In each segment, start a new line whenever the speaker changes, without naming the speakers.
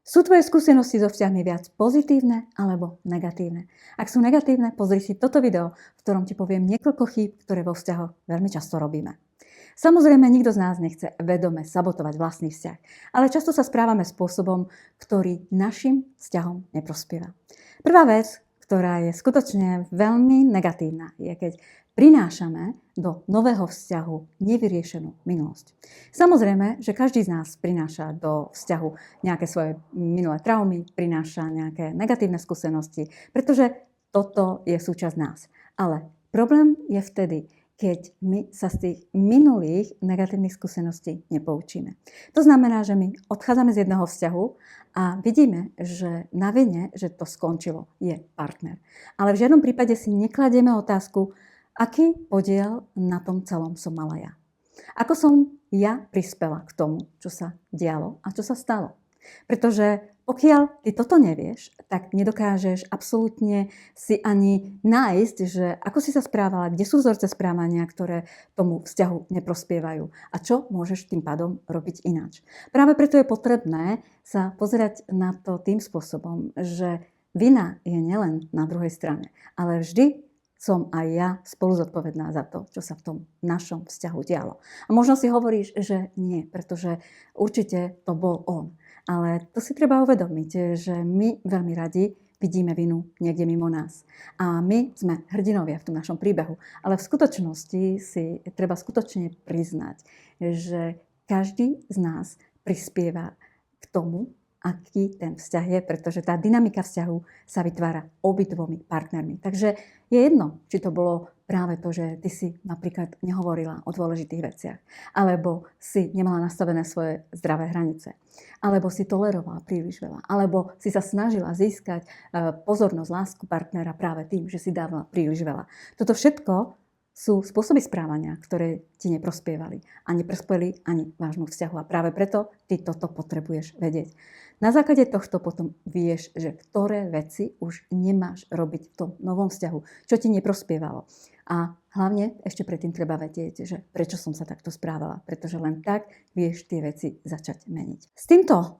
Sú tvoje skúsenosti so vzťahmi viac pozitívne alebo negatívne? Ak sú negatívne, pozri si toto video, v ktorom ti poviem niekoľko chýb, ktoré vo vzťahoch veľmi často robíme. Samozrejme, nikto z nás nechce vedome sabotovať vlastný vzťah, ale často sa správame spôsobom, ktorý našim vzťahom neprospieva. Prvá vec, ktorá je skutočne veľmi negatívna, je keď prinášame do nového vzťahu nevyriešenú minulosť. Samozrejme, že každý z nás prináša do vzťahu nejaké svoje minulé traumy, prináša nejaké negatívne skúsenosti, pretože toto je súčasť nás. Ale problém je vtedy, keď my sa z tých minulých negatívnych skúseností nepoučíme. To znamená, že my odchádzame z jedného vzťahu a vidíme, že na vine, že to skončilo, je partner. Ale v žiadnom prípade si nekladieme otázku, aký podiel na tom celom som mala ja. Ako som ja prispela k tomu, čo sa dialo a čo sa stalo. Pretože pokiaľ ty toto nevieš, tak nedokážeš absolútne si ani nájsť, že ako si sa správala, kde sú vzorce správania, ktoré tomu vzťahu neprospievajú a čo môžeš tým pádom robiť ináč. Práve preto je potrebné sa pozerať na to tým spôsobom, že vina je nielen na druhej strane, ale vždy som aj ja spolu zodpovedná za to, čo sa v tom našom vzťahu dialo. A možno si hovoríš, že nie, pretože určite to bol on. Ale to si treba uvedomiť, že my veľmi radi vidíme vinu niekde mimo nás. A my sme hrdinovia v tom našom príbehu. Ale v skutočnosti si treba skutočne priznať, že každý z nás prispieva k tomu, aký ten vzťah je, pretože tá dynamika vzťahu sa vytvára obidvomi partnermi. Takže je jedno, či to bolo práve to, že ty si napríklad nehovorila o dôležitých veciach, alebo si nemala nastavené svoje zdravé hranice, alebo si tolerovala príliš veľa, alebo si sa snažila získať pozornosť, lásku partnera práve tým, že si dávala príliš veľa. Toto všetko sú spôsoby správania, ktoré ti neprospievali a neprospeli ani vášmu vzťahu. A práve preto ty toto potrebuješ vedieť. Na základe tohto potom vieš, že ktoré veci už nemáš robiť v tom novom vzťahu, čo ti neprospievalo. A hlavne ešte predtým treba vedieť, že prečo som sa takto správala, pretože len tak vieš tie veci začať meniť. S týmto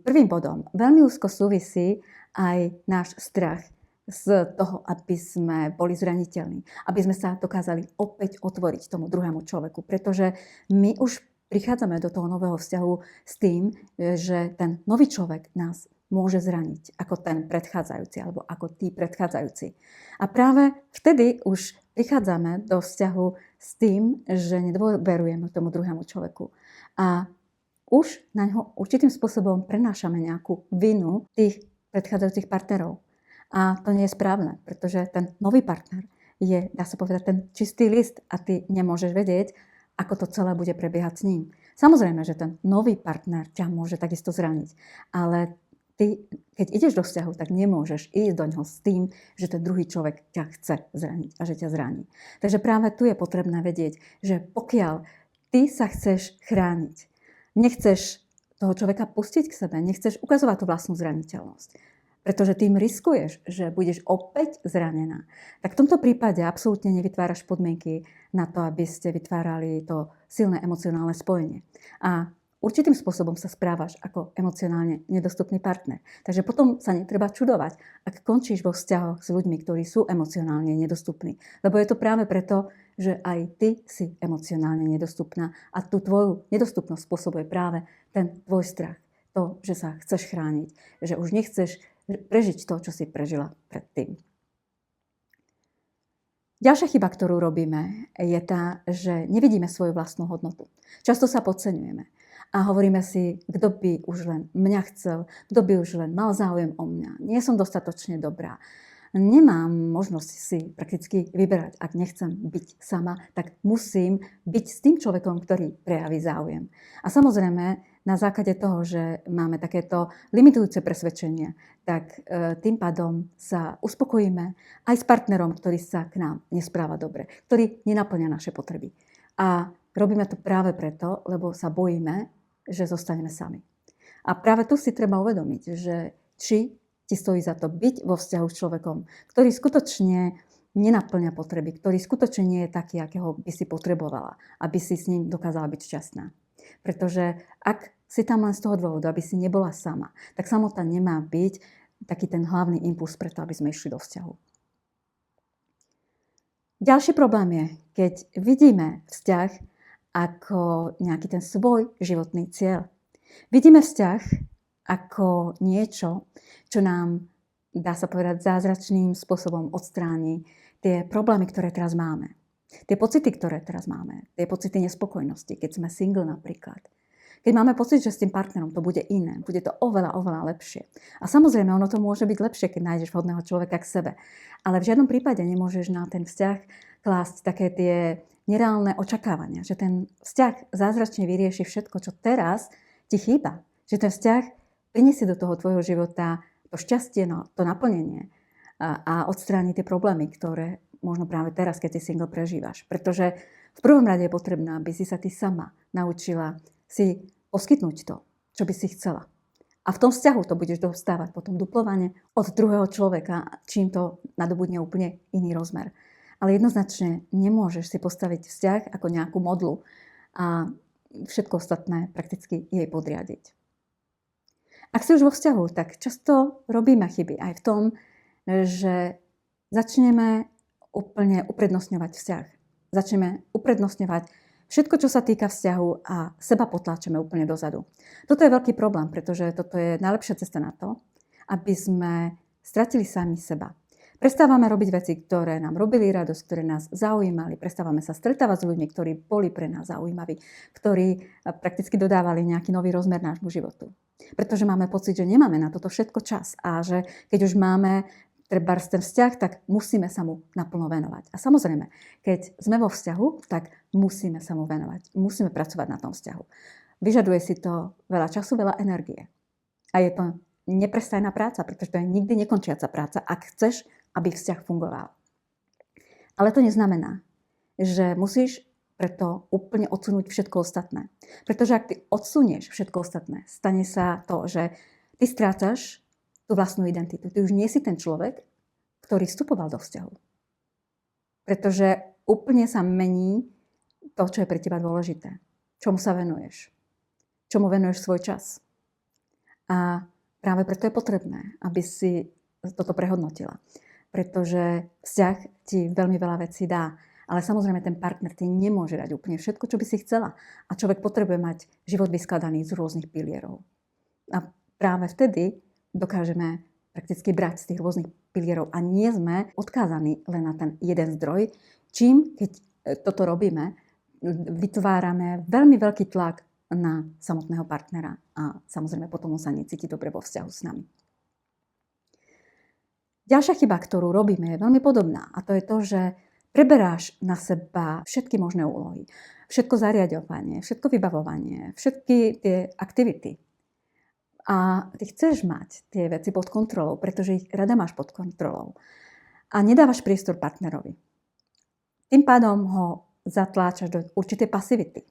prvým bodom veľmi úzko súvisí aj náš strach z toho, aby sme boli zraniteľní, aby sme sa dokázali opäť otvoriť tomu druhému človeku, pretože my už prichádzame do toho nového vzťahu s tým, že ten nový človek nás môže zraniť ako ten predchádzajúci alebo ako tí predchádzajúci. A práve vtedy už prichádzame do vzťahu s tým, že nedôverujeme tomu druhému človeku. A už na ňo určitým spôsobom prenášame nejakú vinu tých predchádzajúcich partnerov. A to nie je správne, pretože ten nový partner je, dá sa povedať, ten čistý list a ty nemôžeš vedieť, ako to celé bude prebiehať s ním. Samozrejme, že ten nový partner ťa môže takisto zraniť, ale ty, keď ideš do vzťahu, tak nemôžeš ísť do ňoho s tým, že ten druhý človek ťa chce zraniť a že ťa zraní. Takže práve tu je potrebné vedieť, že pokiaľ ty sa chceš chrániť, nechceš toho človeka pustiť k sebe, nechceš ukazovať tú vlastnú zraniteľnosť, pretože tým riskuješ, že budeš opäť zranená, tak v tomto prípade absolútne nevytváraš podmienky na to, aby ste vytvárali to silné emocionálne spojenie. A určitým spôsobom sa správaš ako emocionálne nedostupný partner. Takže potom sa netreba čudovať, ak končíš vo vzťahoch s ľuďmi, ktorí sú emocionálne nedostupní. Lebo je to práve preto, že aj ty si emocionálne nedostupná a tú tvoju nedostupnosť spôsobuje práve ten tvoj strach. To, že sa chceš chrániť, že už nechceš prežiť to, čo si prežila predtým. Ďalšia chyba, ktorú robíme, je tá, že nevidíme svoju vlastnú hodnotu. Často sa podceňujeme a hovoríme si, kto by už len mňa chcel, kto by už len mal záujem o mňa. Nie som dostatočne dobrá. Nemám možnosť si prakticky vyberať. Ak nechcem byť sama, tak musím byť s tým človekom, ktorý prejaví záujem. A samozrejme, na základe toho, že máme takéto limitujúce presvedčenia, tak tým pádom sa uspokojíme aj s partnerom, ktorý sa k nám nespráva dobre, ktorý nenaplňa naše potreby. A robíme to práve preto, lebo sa bojíme, že zostaneme sami. A práve tu si treba uvedomiť, že či ti stojí za to byť vo vzťahu s človekom, ktorý skutočne nenaplňa potreby, ktorý skutočne nie je taký, akého by si potrebovala, aby si s ním dokázala byť šťastná. Pretože ak si tam len z toho dôvodu, aby si nebola sama. Tak samota nemá byť taký ten hlavný impuls preto, aby sme išli do vzťahu. Ďalší problém je, keď vidíme vzťah ako nejaký ten svoj životný cieľ. Vidíme vzťah ako niečo, čo nám, dá sa povedať, zázračným spôsobom odstráni tie problémy, ktoré teraz máme. Tie pocity, ktoré teraz máme. Tie pocity nespokojnosti, keď sme single napríklad. Keď máme pocit, že s tým partnerom to bude iné, bude to oveľa, oveľa lepšie. A samozrejme, ono to môže byť lepšie, keď nájdeš vhodného človeka k sebe. Ale v žiadnom prípade nemôžeš na ten vzťah klásť také tie nereálne očakávania, že ten vzťah zázračne vyrieši všetko, čo teraz ti chýba. Že ten vzťah priniesie do toho tvojho života to šťastie, to naplnenie a odstráni tie problémy, ktoré možno práve teraz, keď si single, prežívaš. Pretože v prvom rade je potrebné, aby si sa ty sama naučila si poskytnúť to, čo by si chcela. A v tom vzťahu to budeš dostávať potom duplovane od druhého človeka, čím to nadobudne úplne iný rozmer. Ale jednoznačne nemôžeš si postaviť vzťah ako nejakú modlu a všetko ostatné prakticky jej podriadiť. Ak si už vo vzťahu, tak často robíme chyby aj v tom, že začneme úplne uprednostňovať vzťah. Začneme uprednostňovať všetko, čo sa týka vzťahu a seba potláčame úplne dozadu. Toto je veľký problém, pretože toto je najlepšia cesta na to, aby sme stratili sami seba. Prestávame robiť veci, ktoré nám robili radosť, ktoré nás zaujímali. Prestávame sa stretávať s ľuďmi, ktorí boli pre nás zaujímaví, ktorí prakticky dodávali nejaký nový rozmer nášmu životu. Pretože máme pocit, že nemáme na toto všetko čas a že keď už máme trebárs ten vzťah, tak musíme sa mu naplno venovať. A samozrejme, keď sme vo vzťahu, tak musíme sa mu venovať. Musíme pracovať na tom vzťahu. Vyžaduje si to veľa času, veľa energie. A je to neprestajná práca, pretože to je nikdy nekončiaca práca, ak chceš, aby vzťah fungoval. Ale to neznamená, že musíš preto úplne odsunúť všetko ostatné. Pretože ak ty odsunieš všetko ostatné, stane sa to, že ty strácaš tú vlastnú identitu. Ty už nie si ten človek, ktorý vstupoval do vzťahu. Pretože úplne sa mení to, čo je pre teba dôležité. Čomu sa venuješ. Čomu venuješ svoj čas. A práve preto je potrebné, aby si toto prehodnotila. Pretože vzťah ti veľmi veľa vecí dá. Ale samozrejme ten partner ti nemôže dať úplne všetko, čo by si chcela. A človek potrebuje mať život vyskladaný z rôznych pilierov. A práve vtedy dokážeme prakticky brať z tých rôznych pilierov a nie sme odkázaní len na ten jeden zdroj. Čím, keď toto robíme, vytvárame veľmi veľký tlak na samotného partnera a samozrejme potom on sa necíti dobre vo vzťahu s nami. Ďalšia chyba, ktorú robíme, je veľmi podobná a to je to, že preberáš na seba všetky možné úlohy. Všetko zariaďovanie, všetko vybavovanie, všetky tie aktivity. A ty chceš mať tie veci pod kontrolou, pretože ich rada máš pod kontrolou. A nedávaš priestor partnerovi. Tým pádom ho zatláčaš do určitej pasivity.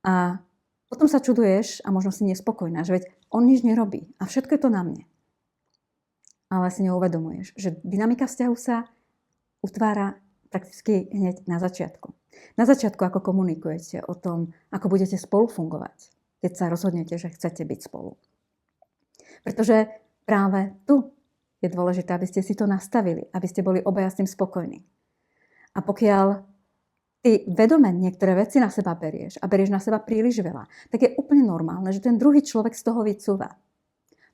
A potom sa čuduješ a možno si nespokojná, že veď on nič nerobí a všetko je to na mne. Ale si neuvedomuješ, že dynamika vzťahu sa utvára prakticky hneď na začiatku. Na začiatku, ako komunikujete o tom, ako budete spolu fungovať, keď sa rozhodnete, že chcete byť spolu. Pretože práve tu je dôležité, aby ste si to nastavili, aby ste boli obaja s tým spokojní. A pokiaľ ty vedome niektoré veci na seba berieš a berieš na seba príliš veľa, tak je úplne normálne, že ten druhý človek z toho vycúva.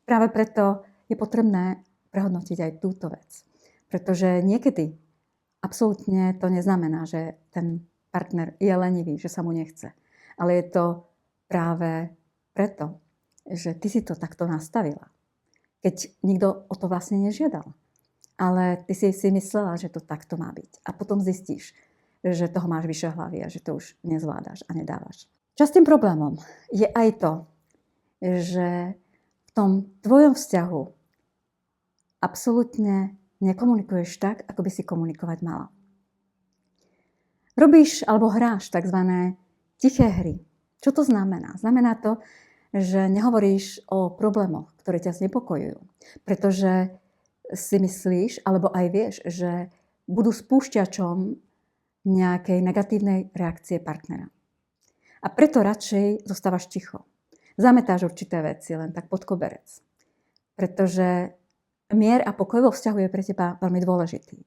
Práve preto je potrebné prehodnotiť aj túto vec. Pretože niekedy absolútne to neznamená, že ten partner je lenivý, že sa mu nechce. Ale je to práve preto, že ty si to takto nastavila. Keď nikto o to vlastne nežiadal. Ale ty si myslela, že to takto má byť. A potom zistíš, že toho máš vyššie hlavy a že to už nezvládaš a nedávaš. Častým problémom je aj to, že v tom tvojom vzťahu absolútne nekomunikuješ tak, ako by si komunikovať mala. Robíš alebo hráš tzv. Tiché hry. Čo to znamená? Znamená to, že nehovoríš o problémoch, ktoré ťa znepokojujú. Pretože si myslíš, alebo aj vieš, že budú spúšťačom nejakej negatívnej reakcie partnera. A preto radšej zostávaš ticho. zametáš určité veci len tak pod koberec. Pretože mier a pokoj vo vzťahu je pre teba veľmi dôležitý.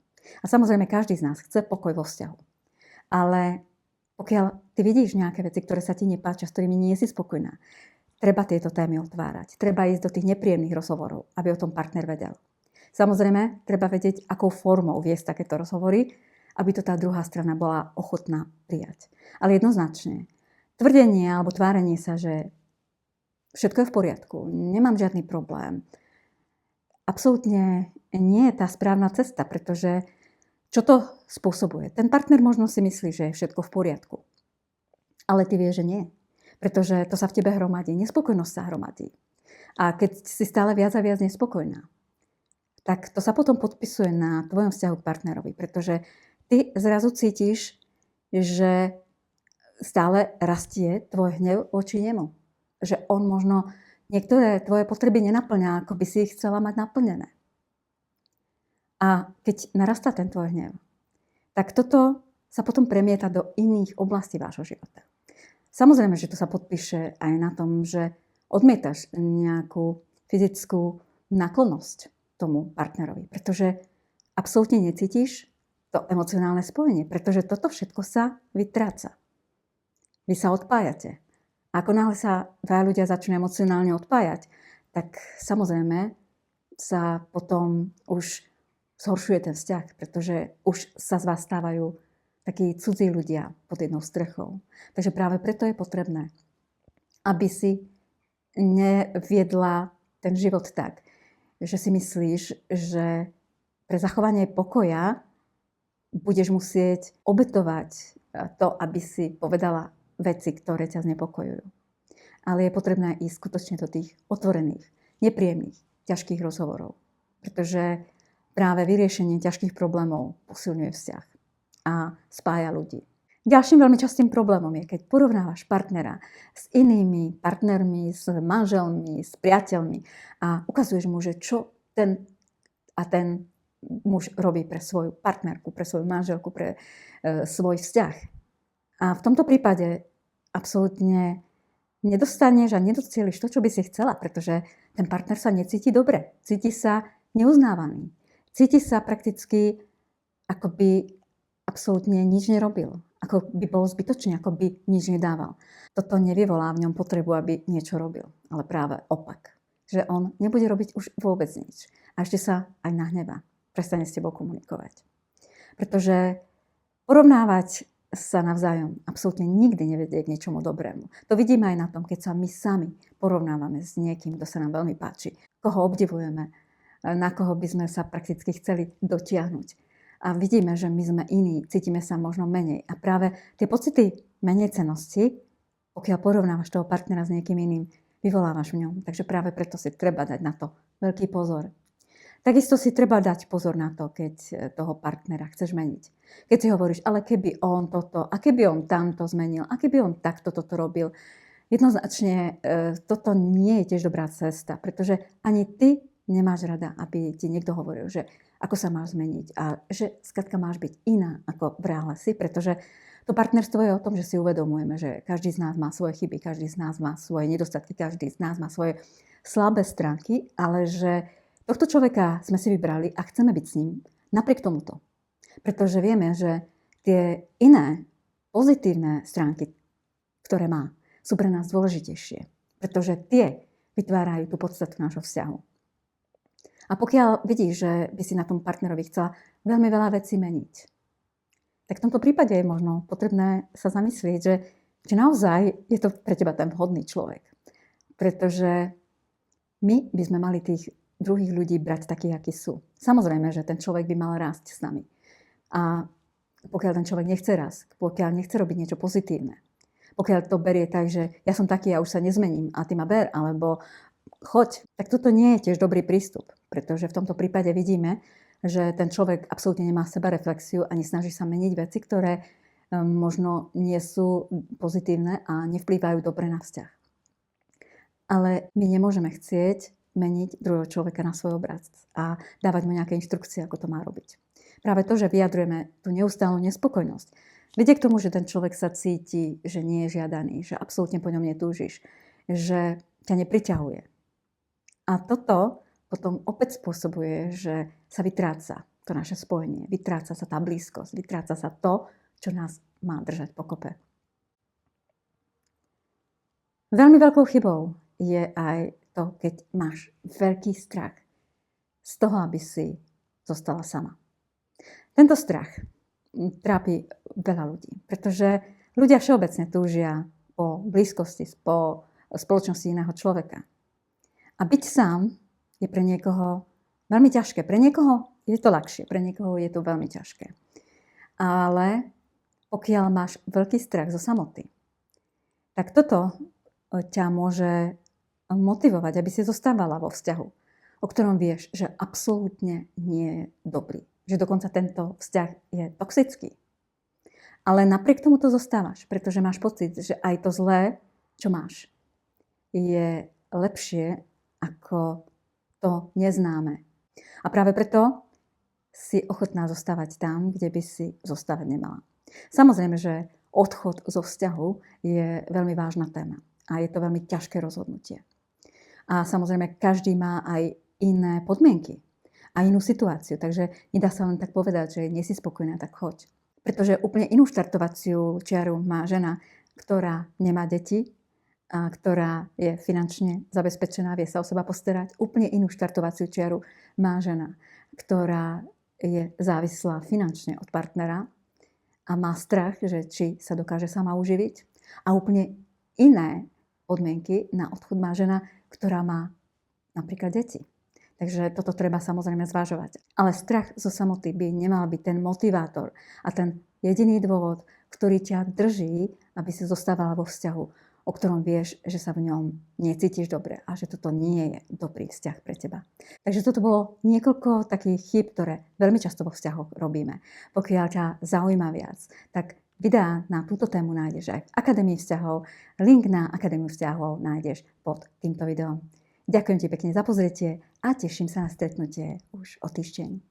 A samozrejme, každý z nás chce pokoj vo vzťahu. Ale pokiaľ ty vidíš nejaké veci, ktoré sa ti nepáčia, s ktorými nie si spokojná, treba tieto témy otvárať. Treba ísť do tých nepríjemných rozhovorov, aby o tom partner vedel. Samozrejme, treba vedieť, akou formou viesť takéto rozhovory, aby to tá druhá strana bola ochotná prijať. Ale jednoznačne, tvrdenie alebo tvárenie sa, že všetko je v poriadku, nemám žiadny problém, absolútne nie je tá správna cesta, pretože čo to spôsobuje? Ten partner možno si myslí, že je všetko v poriadku. Ale ty vieš, že nie. Pretože to sa v tebe hromadí. Nespokojnosť sa hromadí. A keď si stále viac a viac nespokojná, tak to sa potom podpisuje na tvojom vzťahu k partnerovi. Pretože ty zrazu cítiš, že stále rastie tvoj hnev voči nemu. Že on možno niektoré tvoje potreby nenaplňa, ako by si ich chcela mať naplnené. A keď narastá ten tvoj hnev, tak toto sa potom premieta do iných oblastí vášho života. Samozrejme, že to sa podpíše aj na tom, že odmietaš nejakú fyzickú náklonnosť tomu partnerovi, pretože absolútne necítiš to emocionálne spojenie, pretože toto všetko sa vytráca. Vy sa odpájate. A ako náhle sa dva ľudia začnú emocionálne odpájať, tak samozrejme sa potom už zhoršuje ten vzťah, pretože už sa z vás stávajú takí cudzí ľudia pod jednou strechou. Takže práve preto je potrebné, aby si neviedla ten život tak, že si myslíš, že pre zachovanie pokoja budeš musieť obetovať to, aby si povedala veci, ktoré ťa znepokojujú. Ale je potrebné ísť skutočne do tých otvorených, nepríjemných, ťažkých rozhovorov. Pretože práve vyriešenie ťažkých problémov posilňuje vzťah a spája ľudí. Ďalším veľmi častým problémom je, keď porovnávaš partnera s inými partnermi, s manželmi, s priateľmi a ukazuješ mu, že čo ten a ten muž robí pre svoju partnerku, pre svoju manželku, pre svoj vzťah. A v tomto prípade absolútne nedostaneš a nedocieliš to, čo by si chcela, pretože ten partner sa necíti dobre, cíti sa neuznávaný. Cíti sa prakticky, ako by absolútne nič nerobil. Ako by bol zbytočný, ako by nič nedával. Toto nevyvolá v ňom potrebu, aby niečo robil. Ale práve opak. Že on nebude robiť už vôbec nič. A ešte sa aj nahnevá. Prestane s tebou komunikovať. Pretože porovnávať sa navzájom absolútne nikdy nevedie k niečomu dobrému. To vidíme aj na tom, keď sa my sami porovnávame s niekým, kto sa nám veľmi páči. Koho obdivujeme, na koho by sme sa prakticky chceli dotiahnuť. A vidíme, že my sme iní, cítime sa možno menej. A práve tie pocity menej cennosti, pokiaľ porovnávaš toho partnera s niekým iným, vyvolávaš v ňom. Takže práve preto si treba dať na to veľký pozor. Takisto si treba dať pozor na to, keď toho partnera chceš meniť. Keď si hovoríš, ale keby on toto, a keby on tamto zmenil, a keby on takto toto robil. Jednoznačne toto nie je tiež dobrá cesta, pretože ani ty nemáš rada, aby ti niekto hovoril, že ako sa máš zmeniť a že skrátka máš byť iná, ako v reále si, pretože to partnerstvo je o tom, že si uvedomujeme, že každý z nás má svoje chyby, každý z nás má svoje nedostatky, každý z nás má svoje slabé stránky, ale že tohto človeka sme si vybrali a chceme byť s ním napriek tomuto. Pretože vieme, že tie iné pozitívne stránky, ktoré má, sú pre nás dôležitejšie, pretože tie vytvárajú tú podstatu nášho vzťahu. A pokiaľ vidíš, že by si na tom partnerovi chcela veľmi veľa vecí meniť, tak v tomto prípade je možno potrebné sa zamyslieť, že či naozaj je to pre teba ten vhodný človek. Pretože my by sme mali tých druhých ľudí brať takých, akí sú. Samozrejme, že ten človek by mal rásť s nami. A pokiaľ ten človek nechce rásť, pokiaľ nechce robiť niečo pozitívne, pokiaľ to berie tak, že ja som taký, ja už sa nezmením a ty ma ber, alebo choď, tak toto nie je tiež dobrý prístup, pretože v tomto prípade vidíme, že ten človek absolútne nemá sebareflexiu ani snaží sa meniť veci, ktoré možno nie sú pozitívne a nevplývajú dobre na vzťah. Ale my nemôžeme chcieť meniť druhého človeka na svoj obraz a dávať mu nejaké inštrukcie, ako to má robiť. Práve to, že vyjadrujeme tú neustálu nespokojnosť, vedie k tomu, že ten človek sa cíti, že nie je žiadaný, že absolútne po ňom netúžiš, že ťa nepriťahuje. A toto potom opäť spôsobuje, že sa vytráca to naše spojenie, vytráca sa tá blízkosť, vytráca sa to, čo nás má držať pokope. Veľmi veľkou chybou je aj to, keď máš veľký strach z toho, aby si zostala sama. Tento strach trápi veľa ľudí, pretože ľudia všeobecne túžia po blízkosti, po spoločnosti iného človeka. A byť sám je pre niekoho veľmi ťažké. Pre niekoho je to ľahšie, pre niekoho je to veľmi ťažké. Ale pokiaľ máš veľký strach zo samoty, tak toto ťa môže motivovať, aby si zostávala vo vzťahu, o ktorom vieš, že absolútne nie je dobrý. Že dokonca tento vzťah je toxický. Ale napriek tomu to zostávaš, pretože máš pocit, že aj to zlé, čo máš, je lepšie ako to neznáme. A práve preto si ochotná zostávať tam, kde by si zostávať nemala. Samozrejme, že odchod zo vzťahu je veľmi vážna téma a je to veľmi ťažké rozhodnutie. A samozrejme, každý má aj iné podmienky a inú situáciu, takže nedá sa len tak povedať, že nie si spokojná, tak choď. Pretože úplne inú štartovaciu čiaru má žena, ktorá nemá deti, a ktorá je finančne zabezpečená, vie sa o seba postarať. Úplne inú štartovaciu čiaru má žena, ktorá je závislá finančne od partnera a má strach, že či sa dokáže sama uživiť. A úplne iné podmienky na odchod má žena, ktorá má napríklad deti. Takže toto treba samozrejme zvažovať. Ale strach zo samoty by nemal byť ten motivátor a ten jediný dôvod, ktorý ťa drží, aby si zostávala vo vzťahu, o ktorom vieš, že sa v ňom necítiš dobre a že toto nie je dobrý vzťah pre teba. Takže toto bolo niekoľko takých chýb, ktoré veľmi často vo vzťahoch robíme. Pokiaľ ťa zaujíma viac, tak videá na túto tému nájdeš aj v Akadémii vzťahov. Link na Akadémiu vzťahov nájdeš pod týmto videom. Ďakujem ti pekne za pozretie a teším sa na stretnutie už o týždeň.